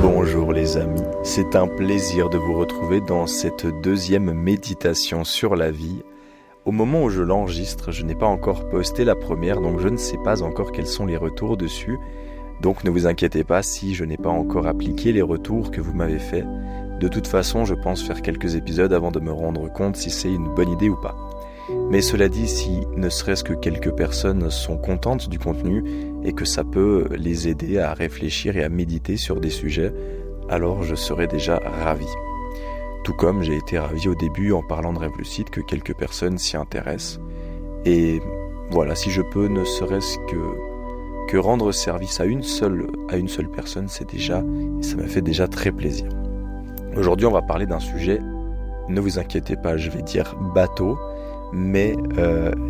Bonjour les amis, c'est un plaisir de vous retrouver dans cette deuxième méditation sur la vie. Au moment où je l'enregistre, je n'ai pas encore posté la première, donc je ne sais pas encore quels sont les retours dessus. Donc ne vous inquiétez pas si je n'ai pas encore appliqué les retours que vous m'avez faits. De toute façon, je pense faire quelques épisodes avant de me rendre compte si c'est une bonne idée ou pas. Mais cela dit, si ne serait-ce que quelques personnes sont contentes du contenu et que ça peut les aider à réfléchir et à méditer sur des sujets, alors je serais déjà ravi. Tout comme j'ai été ravi au début en parlant de Rêve Lucide que quelques personnes s'y intéressent. Et voilà, si je peux ne serait-ce que rendre service à une seule personne, ça me fait déjà très plaisir. Aujourd'hui, on va parler d'un sujet, ne vous inquiétez pas, je vais dire bateau, mais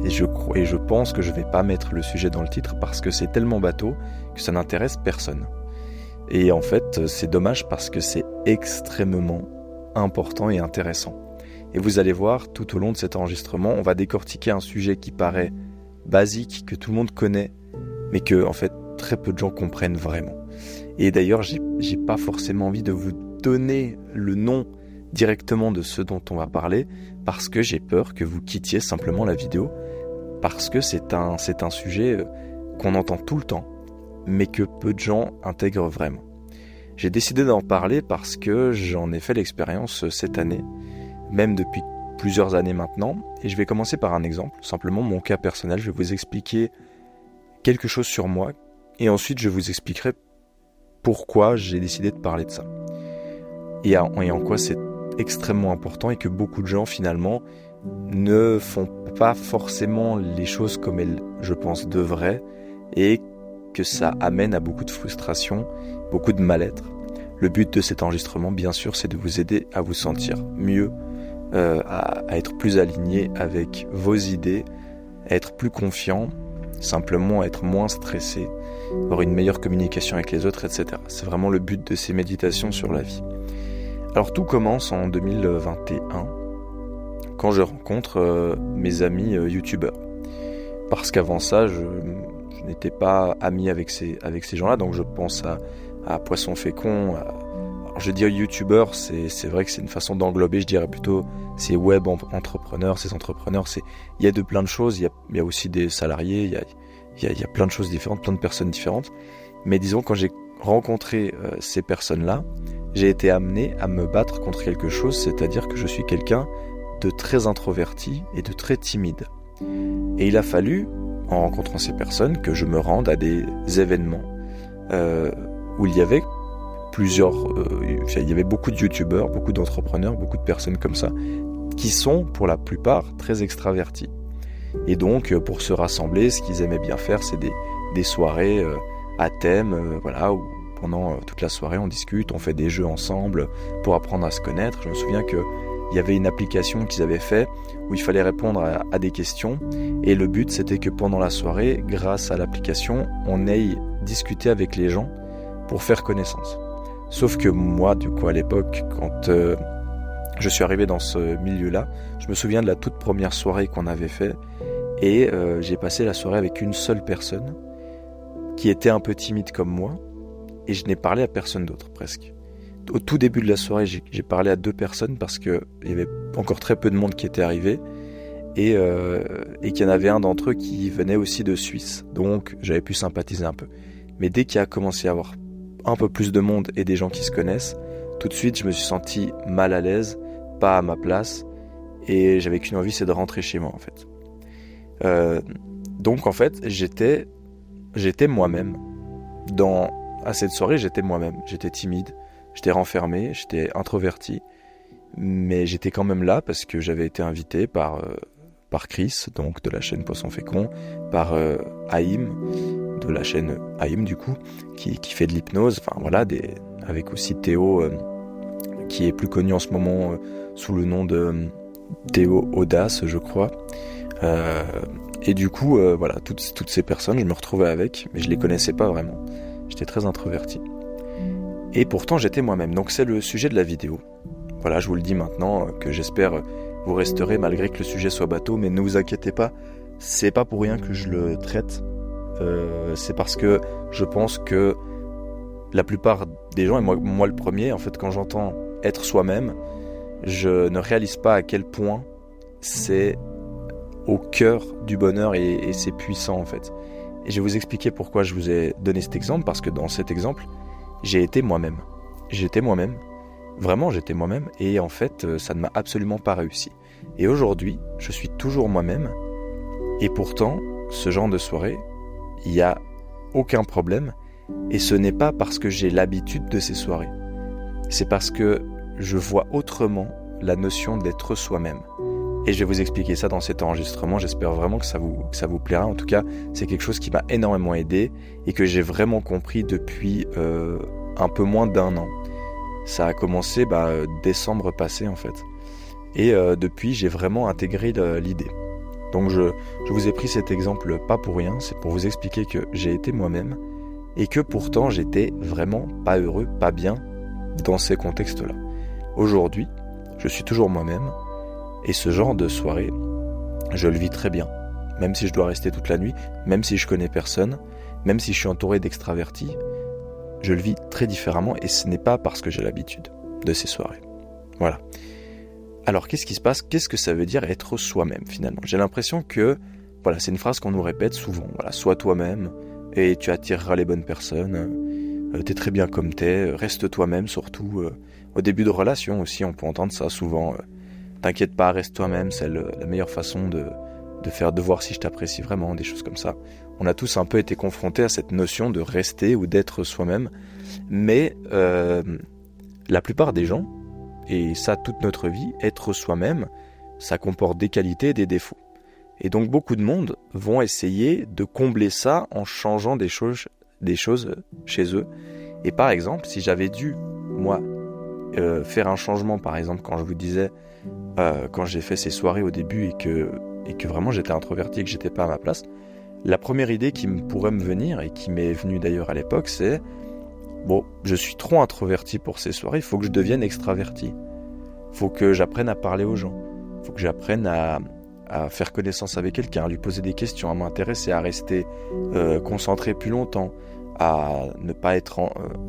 je pense que je vais pas mettre le sujet dans le titre parce que c'est tellement bateau que ça n'intéresse personne. Et en fait, c'est dommage parce que c'est extrêmement important et intéressant. Et vous allez voir, tout au long de cet enregistrement, on va décortiquer un sujet qui paraît basique, que tout le monde connaît, mais que en fait très peu de gens comprennent vraiment. Et d'ailleurs, j'ai pas forcément envie de vous donner le nom directement de ce dont on va parler, parce que j'ai peur que vous quittiez simplement la vidéo, parce que c'est un sujet qu'on entend tout le temps, mais que peu de gens intègrent vraiment. J'ai décidé d'en parler parce que j'en ai fait l'expérience cette année, même depuis plusieurs années maintenant, et je vais commencer par un exemple, simplement mon cas personnel. Je vais vous expliquer quelque chose sur moi, et ensuite je vous expliquerai pourquoi j'ai décidé de parler de ça. Et en quoi c'est extrêmement important et que beaucoup de gens finalement ne font pas forcément les choses comme elles, je pense, devraient, et que ça amène à beaucoup de frustration, beaucoup de mal-être. Le but de cet enregistrement, bien sûr, c'est de vous aider à vous sentir mieux, à être plus aligné avec vos idées, à être plus confiant, simplement à être moins stressé, avoir une meilleure communication avec les autres, etc. C'est vraiment le but de ces méditations sur la vie. Alors tout commence en 2021, quand je rencontre mes amis youtubeurs. Parce qu'avant ça, je n'étais pas ami avec ces gens-là, donc je pense à Poisson Fécond. Alors je dis youtubeurs, c'est vrai que c'est une façon d'englober, je dirais plutôt ces web entrepreneurs, ces entrepreneurs. Il y a de plein de choses, il y a aussi des salariés, il y a plein de choses différentes, plein de personnes différentes. Mais disons, quand j'ai rencontré ces personnes-là, j'ai été amené à me battre contre quelque chose, c'est-à-dire que je suis quelqu'un de très introverti et de très timide. Et il a fallu, en rencontrant ces personnes, que je me rende à des événements où il y avait il y avait beaucoup de youtubeurs, beaucoup d'entrepreneurs, beaucoup de personnes comme ça, qui sont pour la plupart très extravertis. Et donc, pour se rassembler, ce qu'ils aimaient bien faire, c'est des soirées à thème, voilà, où pendant toute la soirée, on discute, on fait des jeux ensemble pour apprendre à se connaître. Je me souviens qu'il y avait une application qu'ils avaient fait où il fallait répondre à des questions. Et le but, c'était que pendant la soirée, grâce à l'application, on aille discuter avec les gens pour faire connaissance. Sauf que moi, du coup, à l'époque, quand je suis arrivé dans ce milieu-là, je me souviens de la toute première soirée qu'on avait fait. Et j'ai passé la soirée avec une seule personne qui était un peu timide comme moi. Et je n'ai parlé à personne d'autre, presque. Au tout début de la soirée, j'ai parlé à 2 personnes parce qu'il y avait encore très peu de monde qui était arrivé et qu'il y en avait un d'entre eux qui venait aussi de Suisse. Donc, j'avais pu sympathiser un peu. Mais dès qu'il y a commencé à avoir un peu plus de monde et des gens qui se connaissent, tout de suite, je me suis senti mal à l'aise, pas à ma place, et j'avais qu'une envie, c'est de rentrer chez moi, en fait. Donc, en fait, j'étais moi-même. À cette soirée, j'étais moi-même. J'étais timide, j'étais renfermé, j'étais introverti, mais j'étais quand même là parce que j'avais été invité par Chris, donc de la chaîne Poisson Fécond, par Haïm, de la chaîne Haïm du coup, qui fait de l'hypnose, enfin voilà, avec aussi Théo, qui est plus connu en ce moment sous le nom de Théo Audace, je crois. Et du coup, voilà, toutes ces personnes, je me retrouvais avec, mais je les connaissais pas vraiment. J'étais très introverti. Et pourtant, j'étais moi-même. Donc c'est le sujet de la vidéo. Voilà, je vous le dis maintenant, que j'espère vous resterez malgré que le sujet soit bateau, mais ne vous inquiétez pas, c'est pas pour rien que je le traite. C'est parce que je pense que la plupart des gens, et moi le premier, en fait, quand j'entends être soi-même, je ne réalise pas à quel point c'est au cœur du bonheur et c'est puissant, en fait. Et je vais vous expliquer pourquoi je vous ai donné cet exemple, parce que dans cet exemple, j'ai été moi-même. J'étais moi-même, vraiment j'étais moi-même, et en fait, ça ne m'a absolument pas réussi. Et aujourd'hui, je suis toujours moi-même, et pourtant, ce genre de soirée, il n'y a aucun problème, et ce n'est pas parce que j'ai l'habitude de ces soirées. C'est parce que je vois autrement la notion d'être soi-même. Et je vais vous expliquer ça dans cet enregistrement, j'espère vraiment que ça vous plaira. En tout cas, c'est quelque chose qui m'a énormément aidé et que j'ai vraiment compris depuis un peu moins d'1 an. Ça a commencé décembre passé en fait. Et depuis, j'ai vraiment intégré l'idée. Donc je vous ai pris cet exemple pas pour rien, c'est pour vous expliquer que j'ai été moi-même et que pourtant j'étais vraiment pas heureux, pas bien dans ces contextes-là. Aujourd'hui, je suis toujours moi-même. Et ce genre de soirée, je le vis très bien. Même si je dois rester toute la nuit, même si je connais personne, même si je suis entouré d'extravertis, je le vis très différemment et ce n'est pas parce que j'ai l'habitude de ces soirées. Voilà. Alors, qu'est-ce qui se passe ? Qu'est-ce que ça veut dire être soi-même finalement ? J'ai l'impression que, voilà, c'est une phrase qu'on nous répète souvent. Voilà, sois toi-même et tu attireras les bonnes personnes. T'es très bien comme t'es. Reste toi-même surtout. Au début de relation aussi, on peut entendre ça souvent. T'inquiète pas, reste toi-même, c'est la meilleure façon de voir si je t'apprécie vraiment, des choses comme ça. On a tous un peu été confrontés à cette notion de rester ou d'être soi-même, mais la plupart des gens, et ça toute notre vie, être soi-même, ça comporte des qualités et des défauts. Et donc beaucoup de monde vont essayer de combler ça en changeant des choses chez eux. Et par exemple, si j'avais dû, moi, faire un changement, par exemple, quand je vous disais, quand j'ai fait ces soirées au début et que vraiment j'étais introverti et que j'étais pas à ma place, la première idée qui pourrait me venir, et qui m'est venue d'ailleurs à l'époque, c'est bon, je suis trop introverti pour ces soirées, il faut que je devienne extraverti. Il faut que j'apprenne à parler aux gens. Il faut que j'apprenne à faire connaissance avec quelqu'un, à lui poser des questions, à m'intéresser, à rester concentré plus longtemps, à ne pas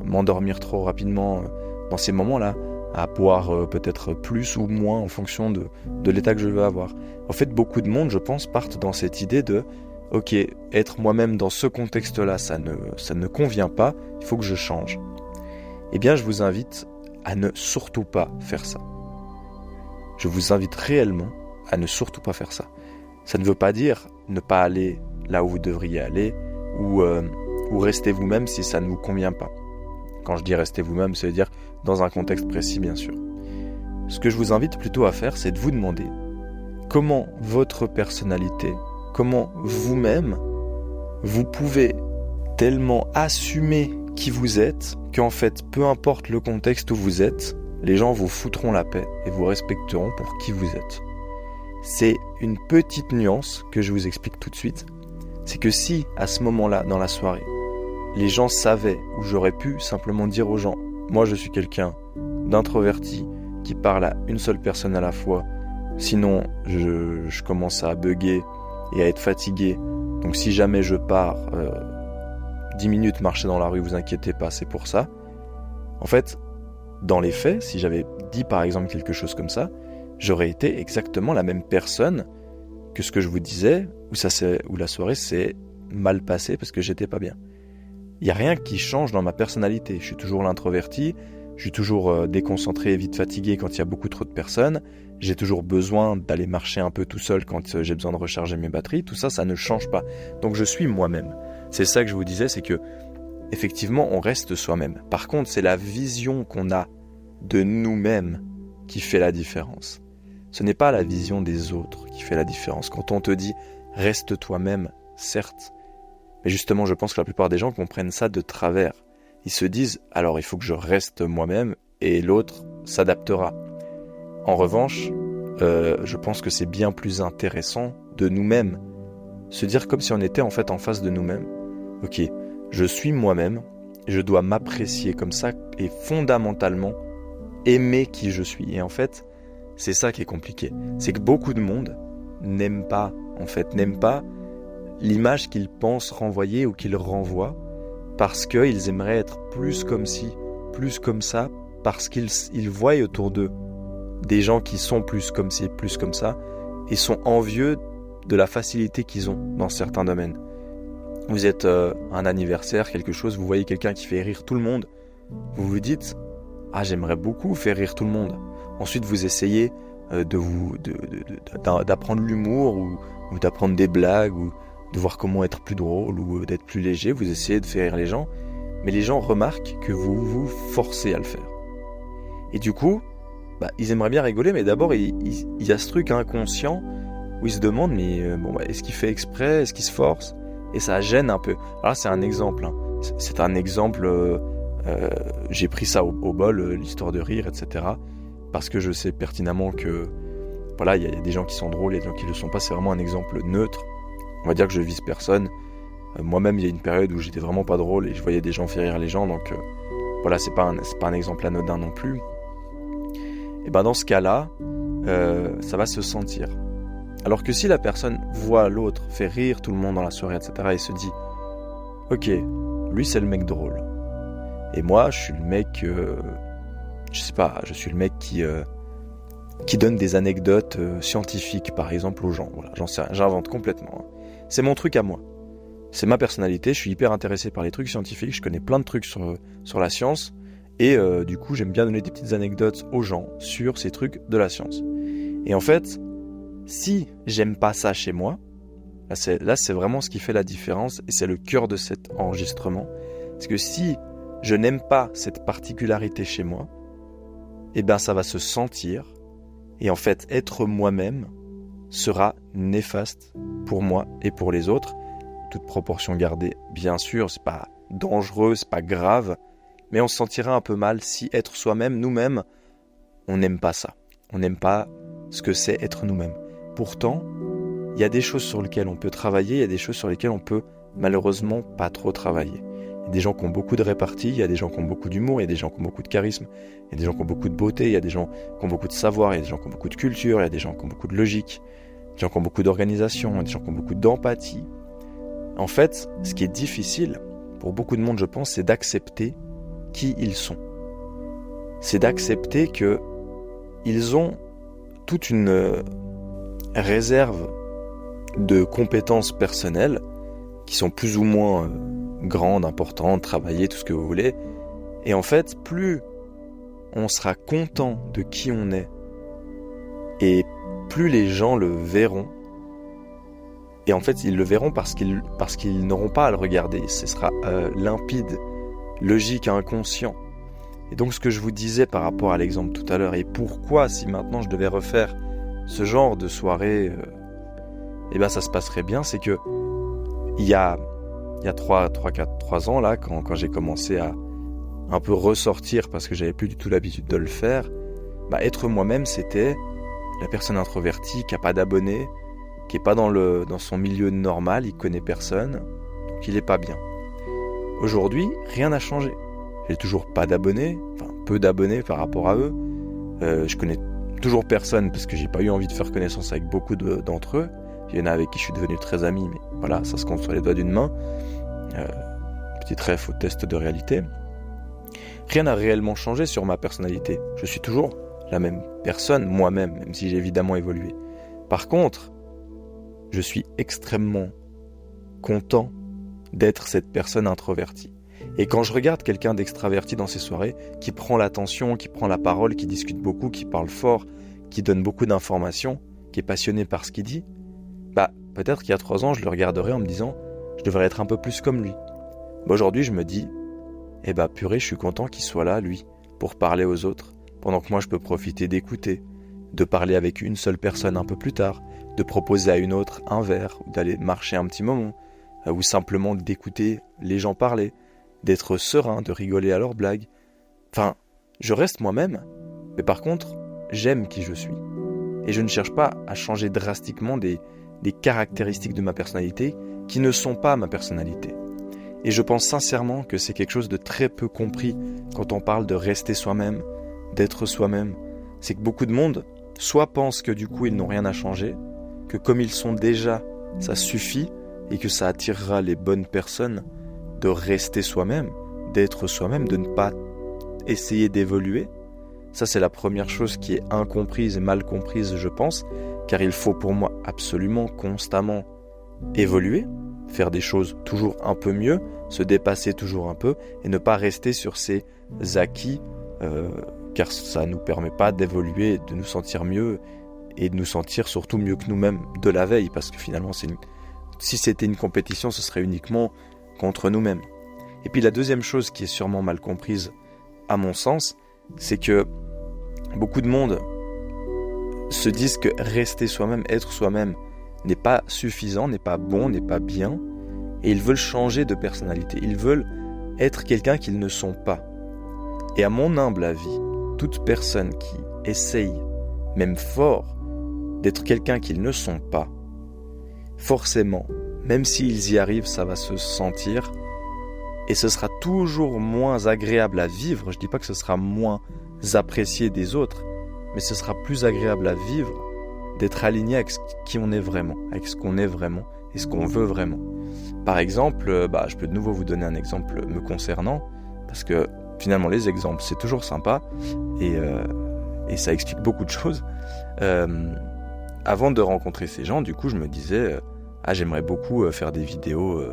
m'endormir trop rapidement dans ces moments-là, à boire peut-être plus ou moins en fonction de l'état que je veux avoir. En fait, beaucoup de monde, je pense, partent dans cette idée de ok, être moi-même dans ce contexte-là, ça ne convient pas, il faut que je change. Eh bien, je vous invite à ne surtout pas faire ça. Je vous invite réellement à ne surtout pas faire ça. Ça ne veut pas dire ne pas aller là où vous devriez aller ou rester vous-même si ça ne vous convient pas. Quand je dis rester vous-même, ça veut dire dans un contexte précis, bien sûr. Ce que je vous invite plutôt à faire, c'est de vous demander comment votre personnalité, comment vous-même, vous pouvez tellement assumer qui vous êtes qu'en fait, peu importe le contexte où vous êtes, les gens vous foutront la paix et vous respecteront pour qui vous êtes. C'est une petite nuance que je vous explique tout de suite. C'est que si, à ce moment-là, dans la soirée, les gens savaient, ou j'aurais pu simplement dire aux gens, moi je suis quelqu'un d'introverti qui parle à une seule personne à la fois, sinon je commence à bugger et à être fatigué, donc si jamais je pars 10 minutes marcher dans la rue, vous inquiétez pas, c'est pour ça. En fait, dans les faits, si j'avais dit par exemple quelque chose comme ça, j'aurais été exactement la même personne que ce que je vous disais, où la soirée s'est mal passée parce que j'étais pas bien. Il n'y a rien qui change dans ma personnalité. Je suis toujours l'introverti, je suis toujours déconcentré et vite fatigué quand il y a beaucoup trop de personnes, j'ai toujours besoin d'aller marcher un peu tout seul quand j'ai besoin de recharger mes batteries, tout ça, ça ne change pas. Donc je suis moi-même. C'est ça que je vous disais, c'est que effectivement, on reste soi-même. Par contre, c'est la vision qu'on a de nous-mêmes qui fait la différence. Ce n'est pas la vision des autres qui fait la différence. Quand on te dit « reste toi-même », certes, mais justement, je pense que la plupart des gens comprennent ça de travers. Ils se disent « alors il faut que je reste moi-même et l'autre s'adaptera ». En revanche, je pense que c'est bien plus intéressant de nous-mêmes. Se dire comme si on était en fait en face de nous-mêmes. Ok, je suis moi-même, je dois m'apprécier comme ça et fondamentalement aimer qui je suis. Et en fait, c'est ça qui est compliqué. C'est que beaucoup de monde n'aime pas l'image qu'ils pensent renvoyer ou qu'ils renvoient parce qu'ils aimeraient être plus comme ci, plus comme ça, parce qu'ils voient autour d'eux des gens qui sont plus comme ci, plus comme ça, et sont envieux de la facilité qu'ils ont dans certains domaines. Vous êtes un anniversaire, quelque chose, vous voyez quelqu'un qui fait rire tout le monde, vous vous dites « Ah, j'aimerais beaucoup faire rire tout le monde ». Ensuite, vous essayez d'apprendre l'humour ou d'apprendre des blagues ou de voir comment être plus drôle ou d'être plus léger. Vous essayez de faire rire les gens, mais les gens remarquent que vous vous forcez à le faire. Et du coup, ils aimeraient bien rigoler, mais d'abord, il y a ce truc inconscient où ils se demandent, mais est-ce qu'il fait exprès, est-ce qu'il se force ? Et ça gêne un peu. Alors c'est un exemple. Hein. C'est un exemple, j'ai pris ça au bol, l'histoire de rire, etc. Parce que je sais pertinemment que voilà, il y a des gens qui sont drôles et des gens qui ne le sont pas. C'est vraiment un exemple neutre. On va dire que je vise personne. Moi-même, il y a une période où j'étais vraiment pas drôle et je voyais des gens faire rire les gens. Donc voilà, c'est pas un exemple anodin non plus. Et dans ce cas-là, ça va se sentir. Alors que si la personne voit l'autre faire rire tout le monde dans la soirée, etc. et se dit « Ok, lui c'est le mec drôle. Et moi, je suis le mec... je sais pas, je suis le mec qui donne des anecdotes scientifiques, par exemple, aux gens. Voilà, j'en sais rien, j'invente complètement. Hein. C'est mon truc à moi. C'est ma personnalité, je suis hyper intéressé par les trucs scientifiques, je connais plein de trucs sur la science, et du coup, j'aime bien donner des petites anecdotes aux gens sur ces trucs de la science. Et en fait, si j'aime pas ça chez moi, là c'est vraiment ce qui fait la différence, et c'est le cœur de cet enregistrement. Parce que si je n'aime pas cette particularité chez moi, ça va se sentir, et en fait, être moi-même sera néfaste pour moi et pour les autres. Toute proportion gardée, bien sûr, c'est pas dangereux, c'est pas grave, mais on se sentira un peu mal si être soi-même, nous-mêmes, on n'aime pas ça. On n'aime pas ce que c'est être nous-mêmes. Pourtant, il y a des choses sur lesquelles on peut travailler, il y a des choses sur lesquelles on peut malheureusement pas trop travailler. Il y a des gens qui ont beaucoup de répartie, il y a des gens qui ont beaucoup d'humour, il y a des gens qui ont beaucoup de charisme, il y a des gens qui ont beaucoup de beauté, il y a des gens qui ont beaucoup de savoir, il y a des gens qui ont beaucoup de culture, il y a des gens qui ont beaucoup de logique, des gens qui ont beaucoup d'organisation, il y a des gens qui ont beaucoup d'empathie. En fait, ce qui est difficile pour beaucoup de monde, je pense, c'est d'accepter qui ils sont. C'est d'accepter que ils ont toute une réserve de compétences personnelles qui sont plus ou moins grandes, importantes, travaillées, tout ce que vous voulez. Et en fait, plus on sera content de qui on est, et plus les gens le verront. Et en fait, ils le verront parce qu'ils n'auront pas à le regarder. Ce sera limpide, logique, inconscient. Et donc, ce que je vous disais par rapport à l'exemple tout à l'heure, et pourquoi, si maintenant je devais refaire ce genre de soirée, ça se passerait bien, c'est que il y a 3 ans, là, quand j'ai commencé à un peu ressortir parce que j'avais plus du tout l'habitude de le faire, être moi-même, c'était la personne introvertie qui a pas d'abonnés, qui est pas dans son milieu normal, il connaît personne, donc il est pas bien. Aujourd'hui, rien n'a changé. J'ai toujours pas d'abonnés, enfin peu d'abonnés par rapport à eux. Je connais toujours personne parce que j'ai pas eu envie de faire connaissance avec beaucoup d'entre eux. Il y en a avec qui je suis devenu très ami, mais voilà, ça se compte sur les doigts d'une main. Petit ref au test de réalité. Rien n'a réellement changé sur ma personnalité. Je suis toujours la même personne, moi-même, même si j'ai évidemment évolué. Par contre, je suis extrêmement content d'être cette personne introvertie. Et quand je regarde quelqu'un d'extraverti dans ces soirées, qui prend l'attention, qui prend la parole, qui discute beaucoup, qui parle fort, qui donne beaucoup d'informations, qui est passionné par ce qu'il dit, peut-être qu'il y a 3 ans, je le regarderais en me disant « je devrais être un peu plus comme lui ». Aujourd'hui, je me dis « purée, je suis content qu'il soit là, lui, pour parler aux autres, pendant que moi je peux profiter d'écouter, de parler avec une seule personne un peu plus tard, de proposer à une autre un verre, ou d'aller marcher un petit moment, ou simplement d'écouter les gens parler, d'être serein, de rigoler à leurs blagues. Enfin, je reste moi-même, mais par contre, j'aime qui je suis. Et je ne cherche pas à changer drastiquement des caractéristiques de ma personnalité qui ne sont pas ma personnalité. Et je pense sincèrement que c'est quelque chose de très peu compris quand on parle de rester soi-même, d'être soi-même. C'est que beaucoup de monde, soit pense que du coup ils n'ont rien à changer, que comme ils sont déjà, ça suffit, et que ça attirera les bonnes personnes, de rester soi-même, d'être soi-même, de ne pas essayer d'évoluer. Ça, c'est la première chose qui est incomprise et mal comprise, je pense, car il faut pour moi absolument constamment évoluer, faire des choses toujours un peu mieux, se dépasser toujours un peu et ne pas rester sur ses acquis, car ça ne nous permet pas d'évoluer, de nous sentir mieux et de nous sentir surtout mieux que nous-mêmes de la veille, parce que finalement, si c'était une compétition, ce serait uniquement contre nous-mêmes. Et puis la deuxième chose qui est sûrement mal comprise, à mon sens, c'est que beaucoup de monde se disent que rester soi-même, être soi-même, n'est pas suffisant, n'est pas bon, n'est pas bien, et ils veulent changer de personnalité. Ils veulent être quelqu'un qu'ils ne sont pas. Et à mon humble avis, toute personne qui essaye, même fort, d'être quelqu'un qu'ils ne sont pas, forcément, même s'ils y arrivent, ça va se sentir, et ce sera toujours moins agréable à vivre. Je dis pas que ce sera moins apprécié des autres, mais ce sera plus agréable à vivre d'être aligné avec qui on est vraiment, avec ce qu'on est vraiment et ce qu'on veut vraiment. Par exemple, je peux de nouveau vous donner un exemple me concernant, parce que finalement les exemples c'est toujours sympa et ça explique beaucoup de choses. Avant de rencontrer ces gens, du coup je me disais j'aimerais beaucoup faire des vidéos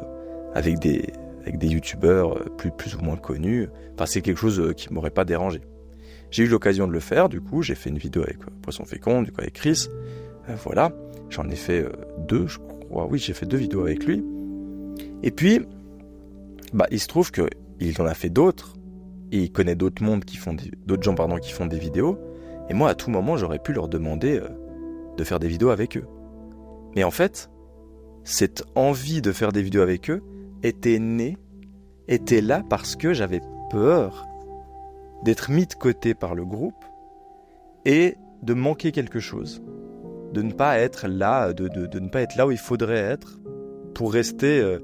avec des youtubeurs plus ou moins connus. Enfin, c'est quelque chose qui m'aurait pas dérangé. J'ai eu l'occasion de le faire, du coup j'ai fait une vidéo avec Poisson Fécond, du coup avec Chris, voilà, j'en ai fait 2, je crois, oui, j'ai fait 2 vidéos avec lui. Et puis, il se trouve qu'il en a fait d'autres, et il connaît d'autres gens qui font des vidéos, et moi à tout moment j'aurais pu leur demander de faire des vidéos avec eux. Mais en fait, cette envie de faire des vidéos avec eux était là parce que j'avais peur d'être mis de côté par le groupe et de manquer quelque chose, de ne pas être là, de ne pas être là où il faudrait être pour rester,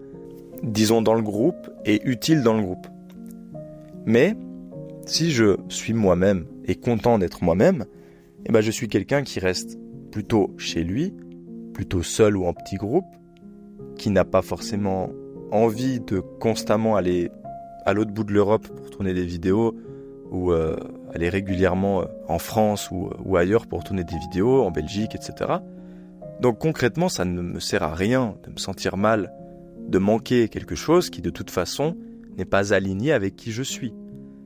disons, dans le groupe et utile dans le groupe. Mais si je suis moi-même et content d'être moi-même, je suis quelqu'un qui reste plutôt chez lui, plutôt seul ou en petit groupe, qui n'a pas forcément envie de constamment aller à l'autre bout de l'Europe pour tourner des vidéos, ou aller régulièrement en France ou ailleurs pour tourner des vidéos, en Belgique, etc. Donc concrètement, ça ne me sert à rien de me sentir mal, de manquer quelque chose qui de toute façon n'est pas aligné avec qui je suis.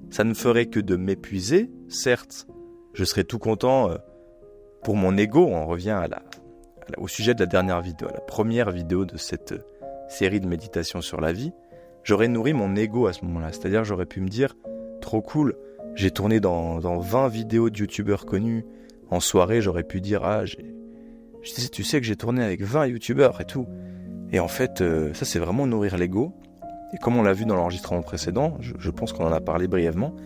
Ça ne ferait que de m'épuiser, certes, je serais tout content pour mon ego. On revient au sujet de la dernière vidéo, à la première vidéo de cette série de méditations sur la vie. J'aurais nourri mon ego à ce moment-là, c'est-à-dire j'aurais pu me dire « trop cool ». J'ai tourné dans 20 vidéos de youtubeurs connus. En soirée, j'aurais pu dire tu sais que j'ai tourné avec 20 youtubeurs et tout. Et en fait, ça c'est vraiment nourrir l'ego. Et comme on l'a vu dans l'enregistrement précédent, je pense qu'on en a parlé brièvement,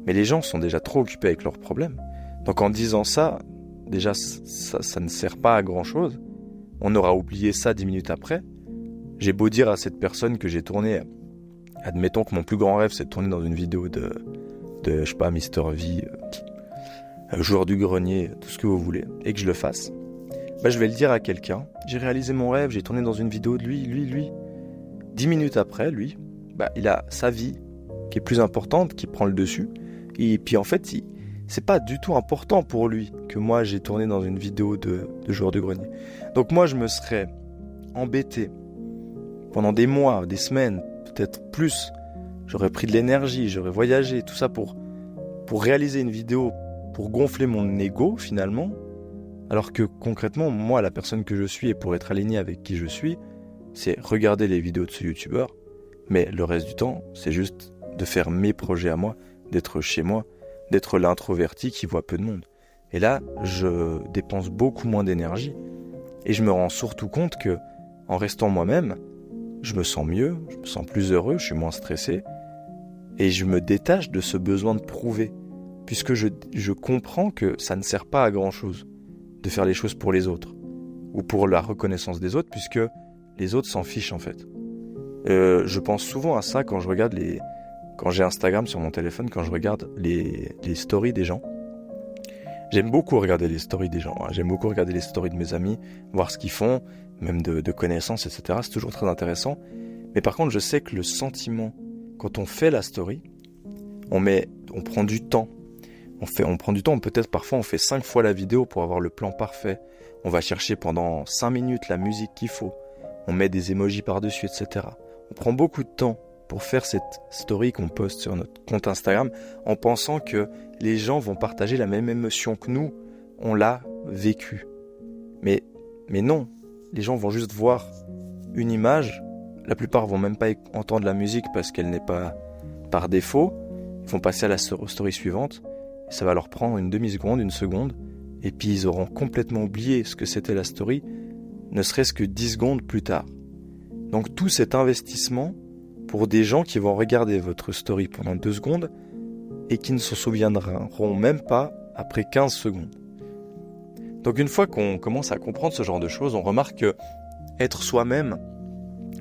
mais les gens sont déjà trop occupés avec leurs problèmes. Donc en disant ça, déjà ça ne sert pas à grand chose. On aura oublié ça 10 minutes après. J'ai beau dire à cette personne que j'ai tourné, admettons que mon plus grand rêve c'est de tourner dans une vidéo de je sais pas, Mister V, joueur du grenier, tout ce que vous voulez, et que je le fasse, je vais le dire à quelqu'un, j'ai réalisé mon rêve, j'ai tourné dans une vidéo de lui. 10 minutes après, lui, il a sa vie qui est plus importante, qui prend le dessus, et puis en fait, c'est pas du tout important pour lui que moi j'ai tourné dans une vidéo de joueur du grenier. Donc moi je me serais embêté pendant des mois, des semaines, peut-être plus. J'aurais pris de l'énergie, j'aurais voyagé, tout ça pour réaliser une vidéo, pour gonfler mon ego finalement, alors que concrètement, moi, la personne que je suis et pour être aligné avec qui je suis, c'est regarder les vidéos de ce youtubeur, mais le reste du temps, c'est juste de faire mes projets à moi, d'être chez moi, d'être l'introverti qui voit peu de monde. Et là, je dépense beaucoup moins d'énergie et je me rends surtout compte que, en restant moi-même, je me sens mieux, je me sens plus heureux, je suis moins stressé. Et je me détache de ce besoin de prouver, puisque je comprends que ça ne sert pas à grand-chose de faire les choses pour les autres, ou pour la reconnaissance des autres, puisque les autres s'en fichent en fait. Je pense souvent à ça quand je regarde quand j'ai Instagram sur mon téléphone, quand je regarde les stories des gens. J'aime beaucoup regarder les stories des gens, j'aime beaucoup regarder les stories de mes amis, voir ce qu'ils font, même de connaissances, etc. C'est toujours très intéressant. Mais par contre, je sais que le sentiment, quand on fait la story, on prend du temps. On prend du temps, peut-être parfois on fait 5 fois la vidéo pour avoir le plan parfait. On va chercher pendant 5 minutes la musique qu'il faut. On met des emojis par-dessus, etc. On prend beaucoup de temps pour faire cette story qu'on poste sur notre compte Instagram en pensant que les gens vont partager la même émotion que nous, on l'a vécu. Mais non, les gens vont juste voir une image. La plupart vont même pas entendre la musique parce qu'elle n'est pas par défaut. Ils vont passer à la story suivante. Et ça va leur prendre une demi-seconde, une seconde. Et puis ils auront complètement oublié ce que c'était la story, ne serait-ce que 10 secondes plus tard. Donc tout cet investissement pour des gens qui vont regarder votre story pendant 2 secondes et qui ne se souviendront même pas après 15 secondes. Donc une fois qu'on commence à comprendre ce genre de choses, on remarque que être soi-même,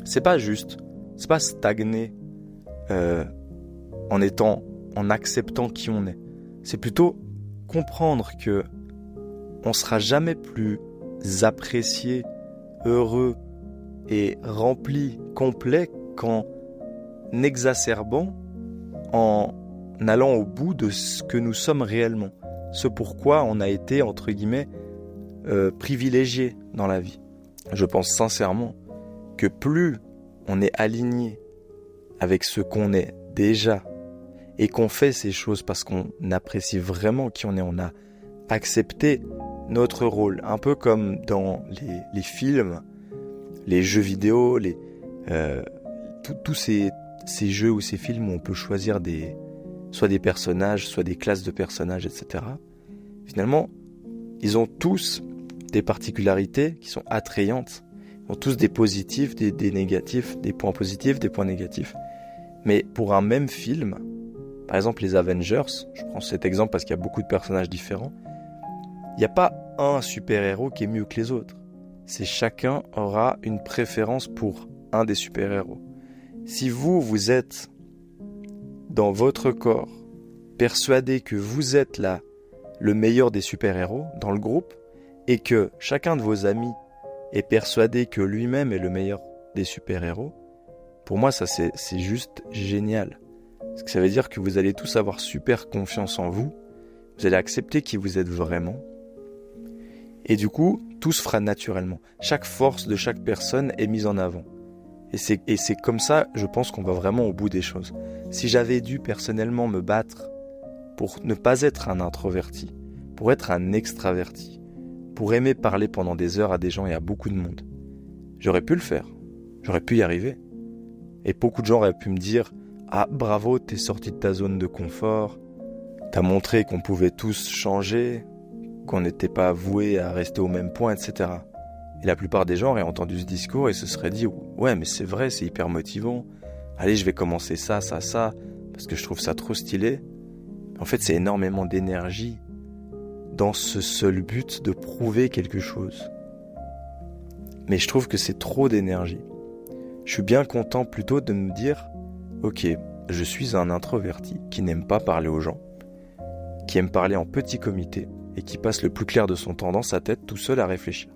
c'est pas stagner en acceptant qui on est. C'est plutôt comprendre que on sera jamais plus apprécié, heureux et rempli, complet qu'en exacerbant, en allant au bout de ce que nous sommes réellement. Ce pourquoi on a été, entre guillemets, privilégié dans la vie. Je pense sincèrement que plus on est aligné avec ce qu'on est déjà et qu'on fait ces choses parce qu'on apprécie vraiment qui on est, on a accepté notre rôle, un peu comme dans les films, les jeux vidéo, tous ces jeux ou ces films où on peut choisir soit des personnages, soit des classes de personnages, etc. Finalement, ils ont tous des particularités qui sont attrayantes. Ils ont tous des positifs, des négatifs, des points positifs, des points négatifs. Mais pour un même film, par exemple les Avengers, je prends cet exemple parce qu'il y a beaucoup de personnages différents, il n'y a pas un super-héros qui est mieux que les autres. C'est chacun aura une préférence pour un des super-héros. Si vous êtes dans votre corps persuadé que vous êtes le meilleur des super-héros dans le groupe et que chacun de vos amis est persuadé que lui-même est le meilleur des super-héros, pour moi ça c'est juste génial. Parce que ça veut dire que vous allez tous avoir super confiance en vous, vous allez accepter qui vous êtes vraiment, et du coup tout se fera naturellement. Chaque force de chaque personne est mise en avant. Et c'est comme ça, je pense qu'on va vraiment au bout des choses. Si j'avais dû personnellement me battre pour ne pas être un introverti, pour être un extraverti, pour aimer parler pendant des heures à des gens et à beaucoup de monde, j'aurais pu le faire. J'aurais pu y arriver. Et beaucoup de gens auraient pu me dire « Ah, bravo, t'es sorti de ta zone de confort, t'as montré qu'on pouvait tous changer, qu'on n'était pas voué à rester au même point, etc. » Et la plupart des gens auraient entendu ce discours et se seraient dit « Ouais, mais c'est vrai, c'est hyper motivant. Allez, je vais commencer ça, parce que je trouve ça trop stylé. » En fait, c'est énormément d'énergie dans ce seul but de prouver quelque chose. Mais je trouve que c'est trop d'énergie. Je suis bien content plutôt de me dire « Ok, je suis un introverti qui n'aime pas parler aux gens, qui aime parler en petit comité et qui passe le plus clair de son temps dans sa tête tout seul à réfléchir. »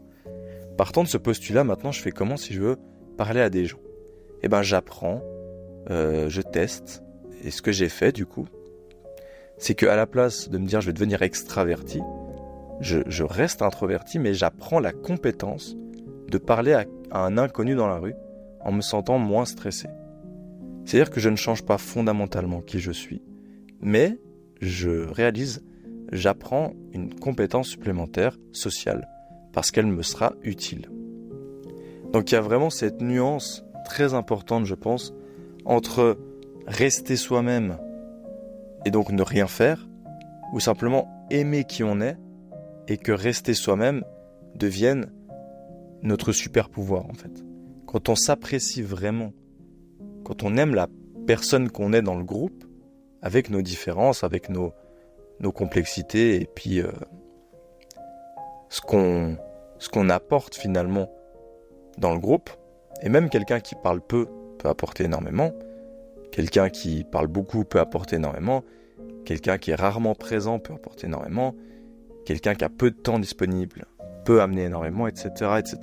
Partant de ce postulat, maintenant, je fais comment si je veux parler à des gens ? Eh ben, j'apprends, je teste. Et ce que j'ai fait, du coup, c'est qu'à la place de me dire je vais devenir extraverti, je reste introverti, mais j'apprends la compétence de parler à un inconnu dans la rue en me sentant moins stressé. C'est-à-dire que je ne change pas fondamentalement qui je suis, mais j'apprends une compétence supplémentaire sociale, parce qu'elle me sera utile. Donc il y a vraiment cette nuance très importante, je pense, entre rester soi-même et donc ne rien faire, ou simplement aimer qui on est, et que rester soi-même devienne notre super pouvoir en fait. Quand on s'apprécie vraiment, quand on aime la personne qu'on est dans le groupe, avec nos différences, avec nos complexités, et puis ce qu'on apporte finalement dans le groupe, et même quelqu'un qui parle peu peut apporter énormément, quelqu'un qui parle beaucoup peut apporter énormément, quelqu'un qui est rarement présent peut apporter énormément, quelqu'un qui a peu de temps disponible peut amener énormément, etc., etc.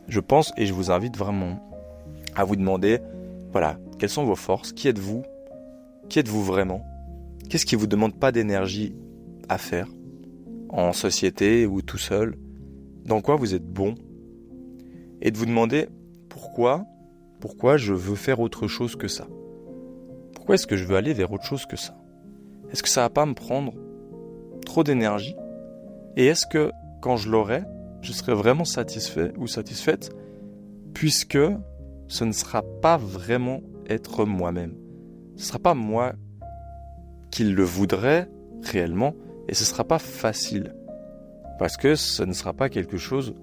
Je pense, et je vous invite vraiment à vous demander, voilà, quelles sont vos forces, qui êtes-vous vraiment, qu'est-ce qui vous demande pas d'énergie à faire, en société ou tout seul, dans quoi vous êtes bon, et de vous demander pourquoi je veux faire autre chose que ça. Pourquoi est-ce que je veux aller vers autre chose que ça? Est-ce que ça va pas me prendre trop d'énergie? Et est-ce que, quand je l'aurai, je serai vraiment satisfait ou satisfaite, puisque ce ne sera pas vraiment être moi-même. Ce ne sera pas moi qui le voudrais réellement, et ce ne sera pas facile, parce que ce ne sera pas quelque chose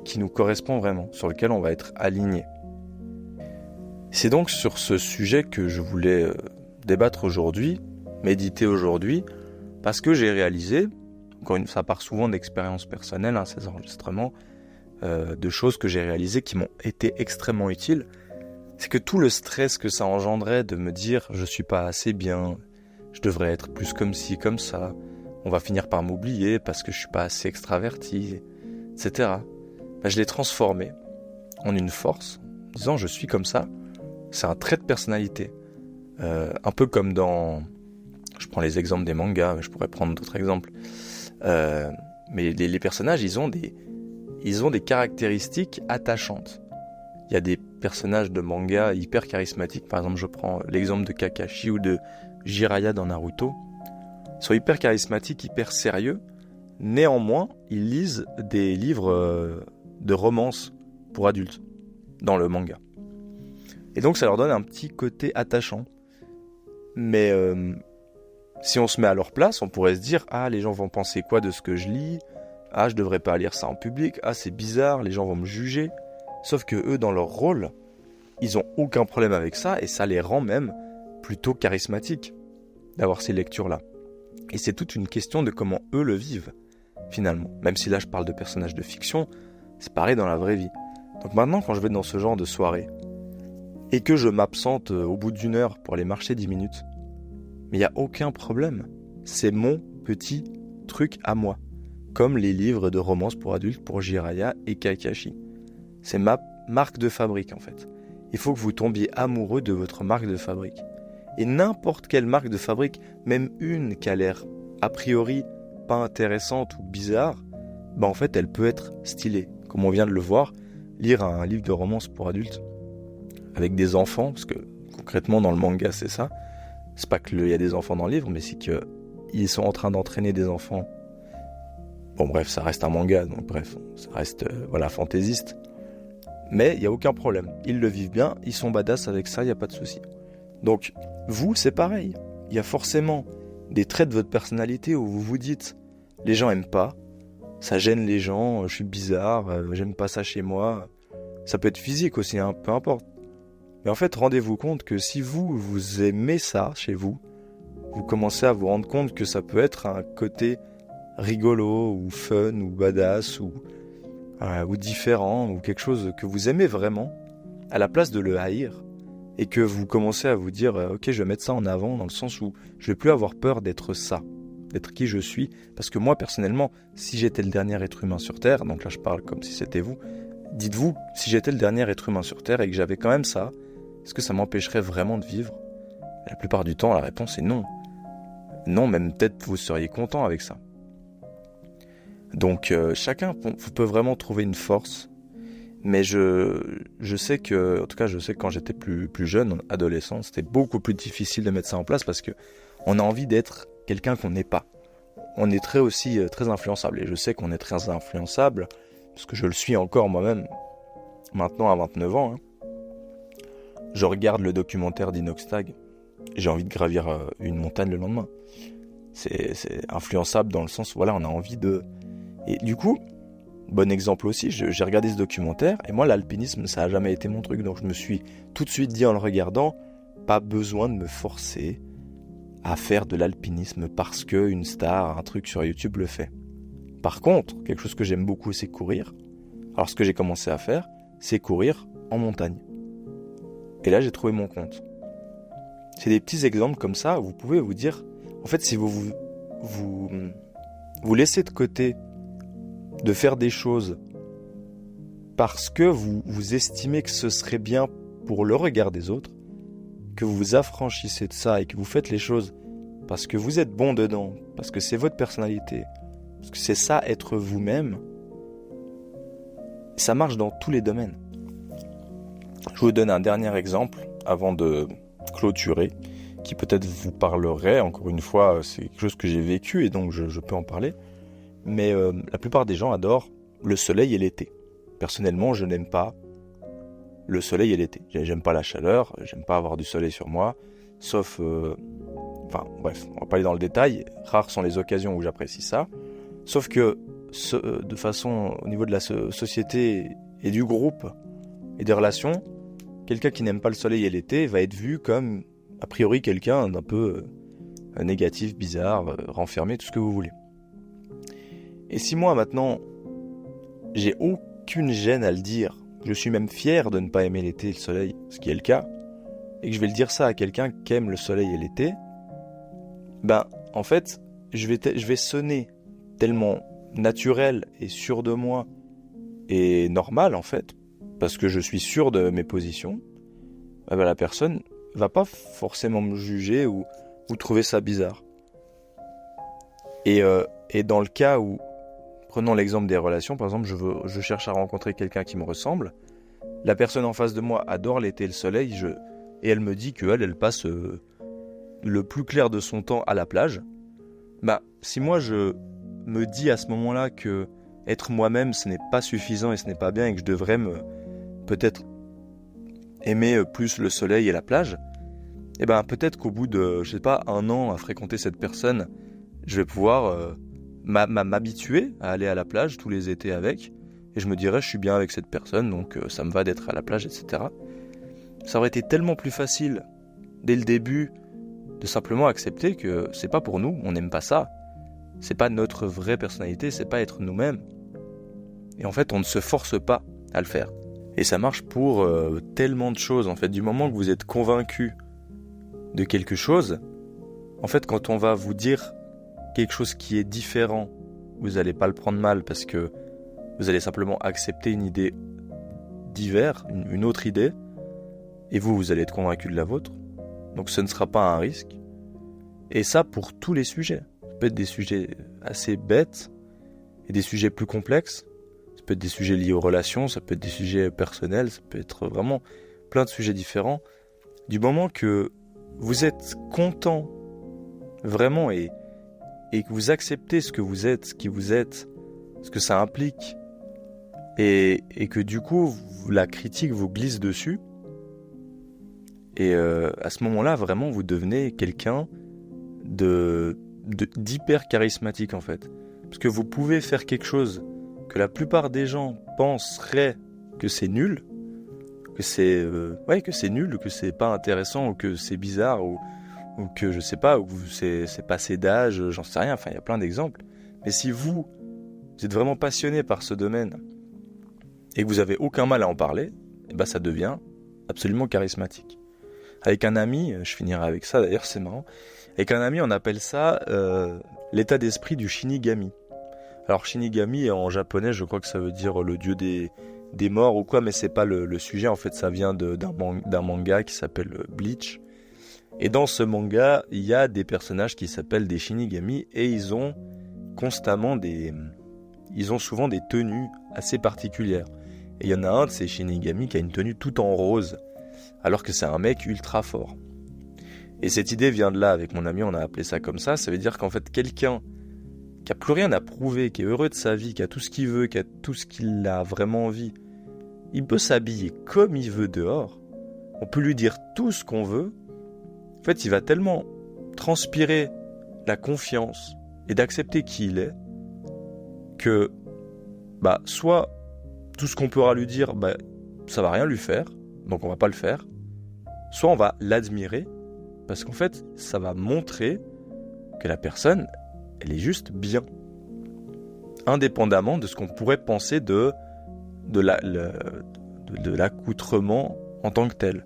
qui nous correspond vraiment, sur lequel on va être aligné. C'est donc sur ce sujet que je voulais débattre aujourd'hui, méditer aujourd'hui, parce que j'ai réalisé, ça part souvent d'expériences personnelles, ces enregistrements, de choses que j'ai réalisées qui m'ont été extrêmement utiles, c'est que tout le stress que ça engendrait de me dire je suis pas assez bien, je devrais être plus comme ci, comme ça, on va finir par m'oublier parce que je suis pas assez extraverti, etc. Je l'ai transformé en une force, en disant je suis comme ça, c'est un trait de personnalité. Un peu comme je prends les exemples des mangas, mais je pourrais prendre d'autres exemples. Mais les personnages, ils ont des caractéristiques attachantes. Il y a des personnages de manga hyper charismatiques. Par exemple, je prends l'exemple de Kakashi ou de Jiraiya dans Naruto. Ils sont hyper charismatiques, hyper sérieux. Néanmoins, ils lisent des livres de romance pour adultes dans le manga. Et donc, ça leur donne un petit côté attachant. Mais si on se met à leur place, on pourrait se dire « Ah, les gens vont penser quoi de ce que je lis ? Ah, je devrais pas lire ça en public. Ah, c'est bizarre, les gens vont me juger. » Sauf que eux, dans leur rôle, ils ont aucun problème avec ça et ça les rend même plutôt charismatiques d'avoir ces lectures-là. Et c'est toute une question de comment eux le vivent, finalement. Même si là, je parle de personnages de fiction, c'est pareil dans la vraie vie. Donc maintenant, quand je vais dans ce genre de soirée et que je m'absente au bout d'une heure pour aller marcher 10 minutes, mais il n'y a aucun problème. C'est mon petit truc à moi. Comme les livres de romance pour adultes pour Jiraiya et Kakashi. C'est ma marque de fabrique en fait. Il faut que vous tombiez amoureux de votre marque de fabrique. Et n'importe quelle marque de fabrique, même une qui a l'air a priori pas intéressante ou bizarre, en fait elle peut être stylée. Comme on vient de le voir, lire un livre de romance pour adultes avec des enfants, parce que concrètement dans le manga c'est ça, c'est pas qu'il y a des enfants dans le livre, mais c'est qu'ils sont en train d'entraîner des enfants. Bon bref, ça reste un manga, donc bref, ça reste fantaisiste. Mais il n'y a aucun problème, ils le vivent bien, ils sont badass avec ça, il n'y a pas de souci. Donc, vous, c'est pareil. Il y a forcément des traits de votre personnalité où vous vous dites « les gens aiment pas, ça gêne les gens, je suis bizarre, j'aime pas ça chez moi ». Ça peut être physique aussi, peu importe. Mais en fait, rendez-vous compte que si vous aimez ça chez vous, vous commencez à vous rendre compte que ça peut être un côté rigolo ou fun ou badass ou différent ou quelque chose que vous aimez vraiment à la place de le haïr et que vous commencez à vous dire ok, je vais mettre ça en avant dans le sens où je vais plus avoir peur d'être ça, d'être qui je suis, parce que moi personnellement, si j'étais le dernier être humain sur Terre, donc là je parle comme si c'était vous, dites-vous, si j'étais le dernier être humain sur Terre et que j'avais quand même ça, est-ce que ça m'empêcherait vraiment de vivre? La plupart du temps la réponse est non. Non, même peut-être vous seriez content avec ça. Donc chacun peut vraiment trouver une force, mais je sais que, en tout cas je sais que quand j'étais plus jeune, adolescent, c'était beaucoup plus difficile de mettre ça en place parce que on a envie d'être quelqu'un qu'on n'est pas. On est très influençable, et je sais qu'on est très influençable, parce que je le suis encore moi-même, maintenant à 29 ans. Je regarde le documentaire d'Inoxtag, j'ai envie de gravir une montagne le lendemain. C'est influençable dans le sens où on a envie de... Et du coup, bon exemple aussi, j'ai regardé ce documentaire, et moi l'alpinisme ça a jamais été mon truc, donc je me suis tout de suite dit en le regardant, pas besoin de me forcer à faire de l'alpinisme parce que une star, un truc sur YouTube le fait. Par contre, quelque chose que j'aime beaucoup, c'est courir. Alors ce que j'ai commencé à faire, c'est courir en montagne. Et là j'ai trouvé mon compte. C'est des petits exemples comme ça où vous pouvez vous dire, en fait si vous laissez de côté de faire des choses parce que vous estimez que ce serait bien pour le regard des autres, que vous vous affranchissez de ça et que vous faites les choses parce que vous êtes bon dedans, parce que c'est votre personnalité, parce que c'est ça, être vous-même, ça marche dans tous les domaines. Je vous donne un dernier exemple avant de clôturer, qui peut-être vous parlerait. Encore une fois, c'est quelque chose que j'ai vécu et donc je peux en parler. Mais la plupart des gens adorent le soleil et l'été. Personnellement, je n'aime pas le soleil et l'été. J'aime pas la chaleur, j'aime pas avoir du soleil sur moi, sauf... Enfin, bref, on va pas aller dans le détail. Rares sont les occasions où j'apprécie ça. Sauf que, de façon, au niveau de la société et du groupe et des relations, quelqu'un qui n'aime pas le soleil et l'été va être vu comme, a priori, quelqu'un d'un peu négatif, bizarre, renfermé, tout ce que vous voulez. Et si moi, maintenant, j'ai aucune gêne à le dire, je suis même fier de ne pas aimer l'été et le soleil, ce qui est le cas, et que je vais le dire ça à quelqu'un qui aime le soleil et l'été, ben, en fait, je vais sonner tellement naturel et sûr de moi et normal, en fait, parce que je suis sûr de mes positions, ben, la personne va pas forcément me juger ou trouver ça bizarre. Et dans le cas où, prenons l'exemple des relations, par exemple, je cherche à rencontrer quelqu'un qui me ressemble, la personne en face de moi adore l'été et le soleil, et elle me dit qu'elle passe le plus clair de son temps à la plage, bah, si moi je me dis à ce moment-là que être moi-même ce n'est pas suffisant et ce n'est pas bien et que je devrais peut-être aimer plus le soleil et la plage, et ben peut-être qu'au bout de, je sais pas, 1 an à fréquenter cette personne, je vais pouvoir m'habituer à aller à la plage tous les étés avec, et je me dirais je suis bien avec cette personne, donc ça me va d'être à la plage, etc. Ça aurait été tellement plus facile dès le début de simplement accepter que c'est pas pour nous, on n'aime pas ça, c'est pas notre vraie personnalité, c'est pas être nous-mêmes. Et en fait, on ne se force pas à le faire. Et ça marche pour tellement de choses. En fait, du moment que vous êtes convaincu de quelque chose, en fait, quand on va vous dire quelque chose qui est différent, vous n'allez pas le prendre mal parce que vous allez simplement accepter une idée diverse, une autre idée, et vous allez être convaincu de la vôtre. Donc ce ne sera pas un risque. Et ça pour tous les sujets. Ça peut être des sujets assez bêtes et des sujets plus complexes. Ça peut être des sujets liés aux relations, ça peut être des sujets personnels, ça peut être vraiment plein de sujets différents. Du moment que vous êtes content vraiment et que vous acceptez ce que vous êtes, ce qui vous êtes, ce que ça implique, et que du coup la critique vous glisse dessus, et à ce moment-là vraiment vous devenez quelqu'un d'hyper charismatique en fait. Parce que vous pouvez faire quelque chose que la plupart des gens penseraient que c'est nul, que c'est nul, que c'est pas intéressant, ou que c'est bizarre, ou que je sais pas, ou que c'est passé d'âge, j'en sais rien, enfin il y a plein d'exemples. Mais si vous êtes vraiment passionné par ce domaine et que vous avez aucun mal à en parler, et ben ça devient absolument charismatique. Avec un ami, je finirai avec ça d'ailleurs, c'est marrant. Avec un ami, on appelle ça l'état d'esprit du Shinigami. Alors Shinigami en japonais, je crois que ça veut dire le dieu des morts ou quoi, mais c'est pas le sujet. En fait, ça vient d'un manga qui s'appelle Bleach. Et dans ce manga, il y a des personnages qui s'appellent des Shinigami et ils ont souvent des tenues assez particulières. Et il y en a un de ces Shinigami qui a une tenue toute en rose, alors que c'est un mec ultra fort. Et cette idée vient de là, avec mon ami, on a appelé ça comme ça. Ça veut dire qu'en fait, quelqu'un qui a plus rien à prouver, qui est heureux de sa vie, qui a tout ce qu'il veut, qui a tout ce qu'il a vraiment envie, il peut s'habiller comme il veut dehors. On peut lui dire tout ce qu'on veut. En fait, il va tellement transpirer la confiance et d'accepter qui il est que, soit tout ce qu'on pourra lui dire, ça va rien lui faire, donc on va pas le faire. Soit on va l'admirer, parce qu'en fait, ça va montrer que la personne, elle est juste bien. Indépendamment de ce qu'on pourrait penser de l'accoutrement en tant que tel.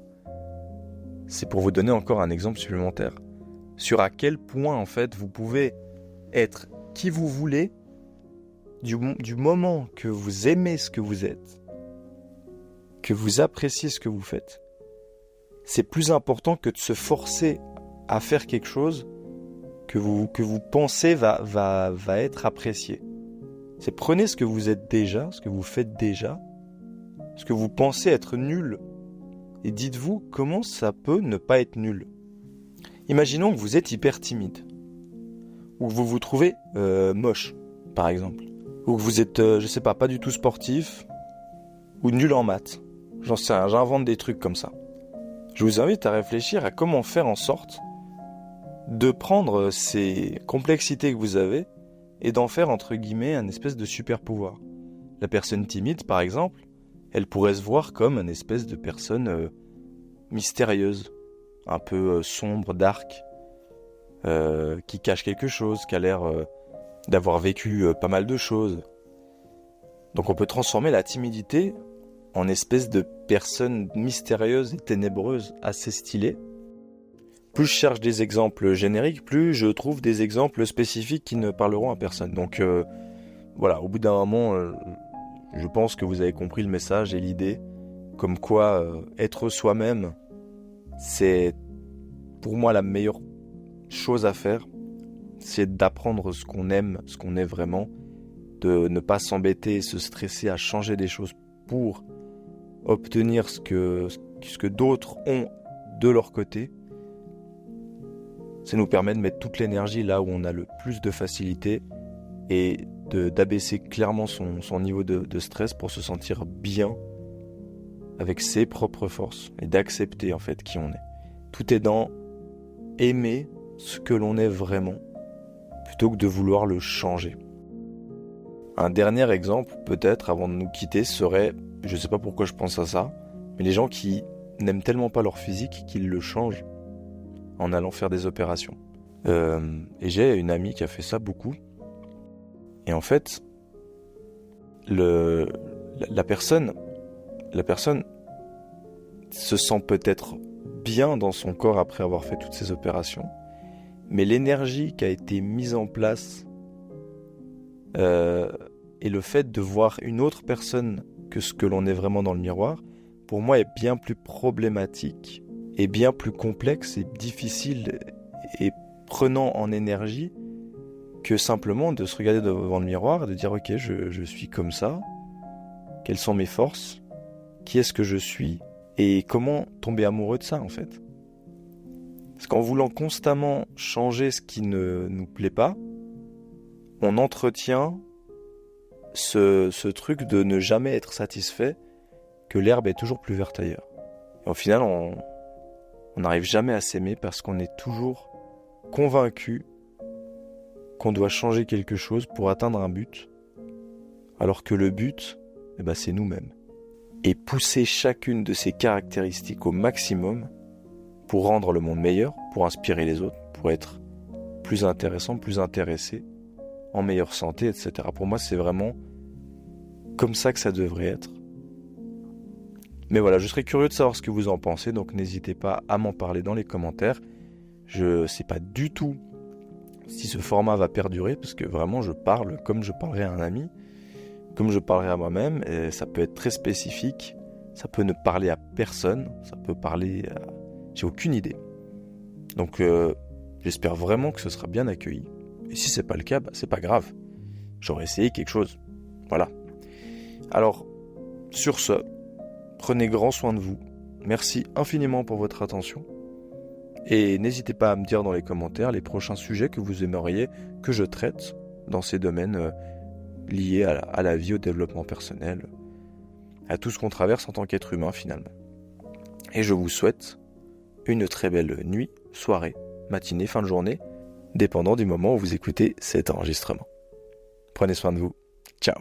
C'est pour vous donner encore un exemple supplémentaire sur à quel point en fait vous pouvez être qui vous voulez du moment que vous aimez ce que vous êtes, que vous appréciez ce que vous faites c'est plus important que de se forcer à faire quelque chose que vous pensez va être apprécié. C'est prenez ce que vous êtes déjà, ce que vous faites déjà, ce que vous pensez être nul, et dites-vous comment ça peut ne pas être nul. Imaginons que vous êtes hyper timide, ou que vous vous trouvez moche, par exemple, ou que vous êtes, pas du tout sportif, ou nul en maths. J'en sais rien, j'invente des trucs comme ça. Je vous invite à réfléchir à comment faire en sorte de prendre ces complexités que vous avez et d'en faire, entre guillemets, un espèce de super pouvoir. La personne timide, par exemple, elle pourrait se voir comme une espèce de personne mystérieuse, un peu sombre, dark, qui cache quelque chose, qui a l'air d'avoir vécu pas mal de choses. Donc on peut transformer la timidité en espèce de personne mystérieuse et ténébreuse, assez stylée. Plus je cherche des exemples génériques, plus je trouve des exemples spécifiques qui ne parleront à personne. Donc voilà, au bout d'un moment, je pense que vous avez compris le message et l'idée, comme quoi être soi-même, c'est pour moi la meilleure chose à faire, c'est d'apprendre ce qu'on aime, ce qu'on est vraiment, de ne pas s'embêter et se stresser à changer des choses pour obtenir ce que d'autres ont de leur côté. Ça nous permet de mettre toute l'énergie là où on a le plus de facilité et d'abaisser clairement son niveau de stress pour se sentir bien avec ses propres forces et d'accepter en fait qui on est. Tout est dans aimer ce que l'on est vraiment plutôt que de vouloir le changer. Un dernier exemple peut-être avant de nous quitter serait, je sais pas pourquoi je pense à ça, mais les gens qui n'aiment tellement pas leur physique qu'ils le changent en allant faire des opérations. Et j'ai une amie qui a fait ça beaucoup. Et en fait, la personne se sent peut-être bien dans son corps après avoir fait toutes ces opérations, mais l'énergie qui a été mise en place et le fait de voir une autre personne que ce que l'on est vraiment dans le miroir, pour moi est bien plus problématique et bien plus complexe et difficile et prenant en énergie que simplement de se regarder devant le miroir et de dire ok, je suis comme ça, quelles sont mes forces, qui est-ce que je suis et comment tomber amoureux de ça en fait. Parce qu'en voulant constamment changer ce qui ne nous plaît pas, on entretient ce truc de ne jamais être satisfait, que l'herbe est toujours plus verte ailleurs. Et au final, on n'arrive jamais à s'aimer parce qu'on est toujours convaincu qu'on doit changer quelque chose pour atteindre un but, alors que le but, c'est nous-mêmes. Et pousser chacune de ces caractéristiques au maximum pour rendre le monde meilleur, pour inspirer les autres, pour être plus intéressant, plus intéressé, en meilleure santé, etc. Pour moi, c'est vraiment comme ça que ça devrait être. Mais voilà, je serais curieux de savoir ce que vous en pensez, donc n'hésitez pas à m'en parler dans les commentaires. Je sais pas du tout si ce format va perdurer, parce que vraiment je parle comme je parlerais à un ami, comme je parlerais à moi-même, et ça peut être très spécifique, ça peut ne parler à personne, ça peut parler à... J'ai aucune idée. Donc j'espère vraiment que ce sera bien accueilli. Et si c'est pas le cas, c'est pas grave. J'aurais essayé quelque chose. Voilà. Alors, sur ce, prenez grand soin de vous. Merci infiniment pour votre attention. Et n'hésitez pas à me dire dans les commentaires les prochains sujets que vous aimeriez que je traite dans ces domaines liés à la vie, au développement personnel, à tout ce qu'on traverse en tant qu'être humain finalement. Et je vous souhaite une très belle nuit, soirée, matinée, fin de journée, dépendant du moment où vous écoutez cet enregistrement. Prenez soin de vous. Ciao.